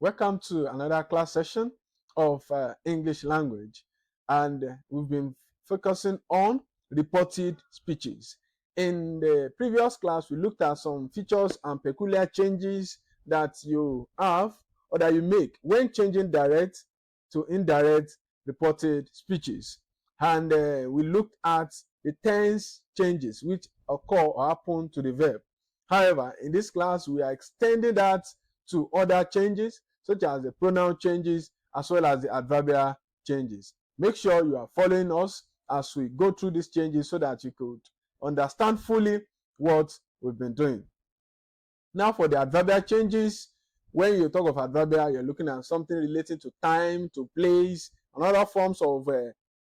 Welcome to another class session of English language, and we've been focusing on reported speeches. In the previous class, we looked at some features and peculiar changes that you have or that you make when changing direct to indirect reported speeches. And we looked at the tense changes which occur or happen to the verb. However, in this class, we are extending that to other changes, such as the pronoun changes as well as the adverbial changes. Make sure you are following us as we go through these changes so that you could understand fully what we've been doing. Now, for the adverbial changes, when you talk of adverbial, you're looking at something relating to time, to place, and other forms of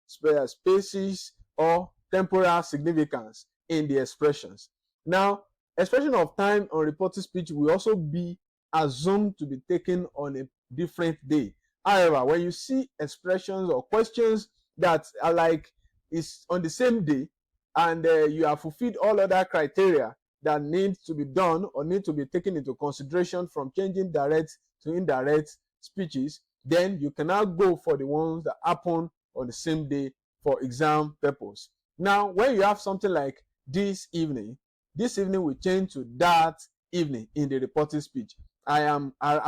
spaces or temporal significance in the expressions. Now, expression of time on reported speech will also be assumed to be taken on a different day. However, when you see expressions or questions that are like it's on the same day and you have fulfilled all other criteria that need to be done or need to be taken into consideration from changing direct to indirect speeches, then you cannot go for the ones that happen on the same day for exam purpose. Now, when you have something like this evening will change to that evening in the reported speech. I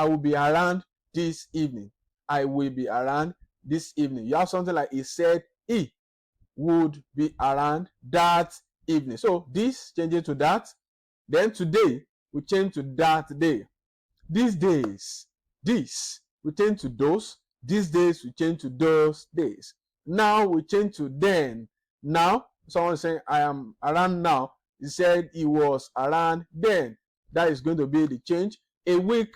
will be around this evening. I will be around this evening. You have something like he said he would be around that evening. So this changes to that. Then today we change to that day. These days, this we change to those. These days we change to those days. Now we change to then. Now someone is saying I am around now. He said he was around then. That is going to be the change. A week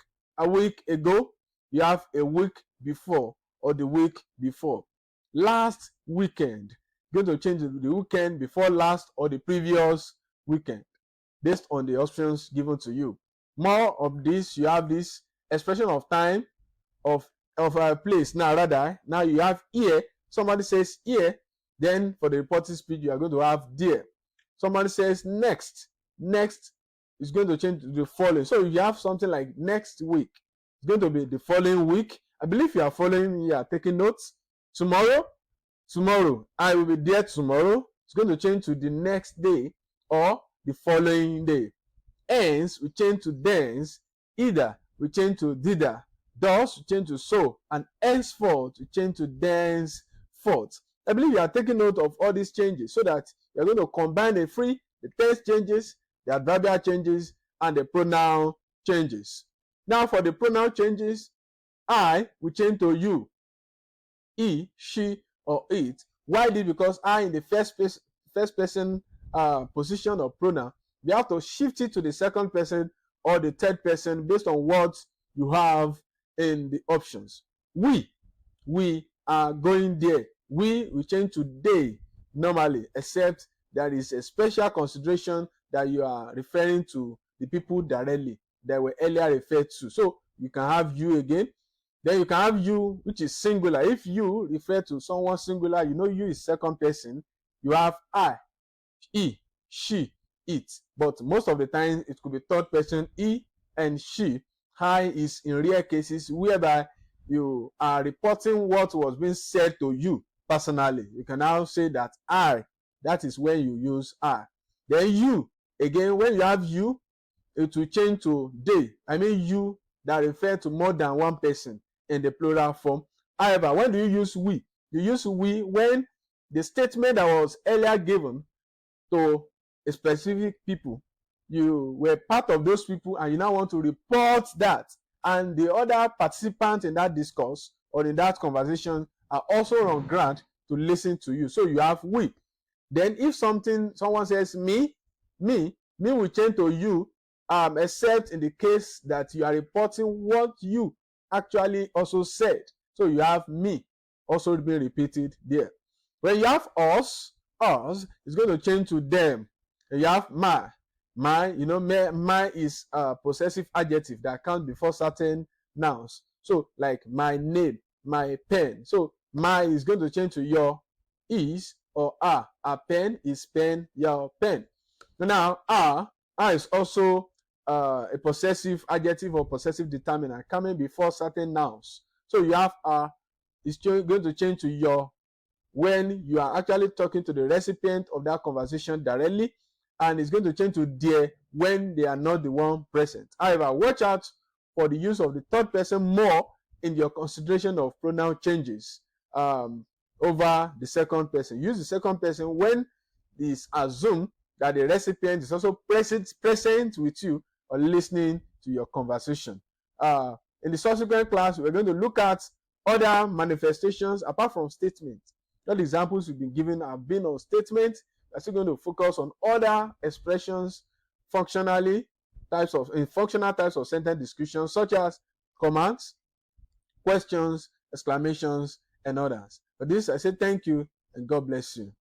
ago, you have a week before or the week before. Last weekend, going to change the weekend before last or the previous weekend based on the options given to you. More of this, you have this expression of time of a place. Now you have here. Somebody says here, then for the reported speech, you are going to have there. Somebody says next is going to change to the following. So if you have something like next week, it's going to be the following week. I believe you are following, you are taking notes. Tomorrow, I will be there tomorrow. It's going to change to the next day or the following day. Hence, we change to thence. Either, we change to thither. Thus, we change to so. And henceforth, we change to thenceforth. I believe you are taking note of all these changes so that you're going to combine the tense changes, the adverbial changes, and the pronoun changes. Now for the pronoun changes, I will change to you, he, she, or it. Why did? Because I in the first person position of pronoun, we have to shift it to the second person or the third person based on what you have in the options. We are going there. We change to they normally, except there is a special consideration that you are referring to the people directly that were earlier referred to. So you can have you again. Then you can have you, which is singular. If you refer to someone singular, you know you is second person. You have I, he, she, it. But most of the time, it could be third person, he and she. I is in rare cases whereby you are reporting what was being said to you personally. You can now say that I. That is when you use I. Then you, again, when you have you, it will change to they. I mean you that refer to more than one person in the plural form. However, when do you use we? You use we when the statement that was earlier given to a specific people, you were part of those people and you now want to report that. And the other participants in that discourse or in that conversation are also on ground to listen to you. So you have we. Then if someone says me will change to you, except in the case that you are reporting what you actually also said. So you have me also being repeated there. When you have us is going to change to them. And you have my, my is a possessive adjective that comes before certain nouns. So like my name, my pen. So my is going to change to your, is, or a pen is pen, your pen. Now, is also a possessive adjective or possessive determinant coming before certain nouns. So you have it's going to change to your when you are actually talking to the recipient of that conversation directly, and it's going to change to their when they are not the one present. However, watch out for the use of the third person more in your consideration of pronoun changes over the second person. Use the second person when it is assumed that the recipient is also present with you or listening to your conversation. In the subsequent class, we're going to look at other manifestations apart from statements. All the examples we've been given have been on statements. We're still going to focus on other expressions functional types of sentence descriptions, such as commands, questions, exclamations, and others. For this, I say thank you and God bless you.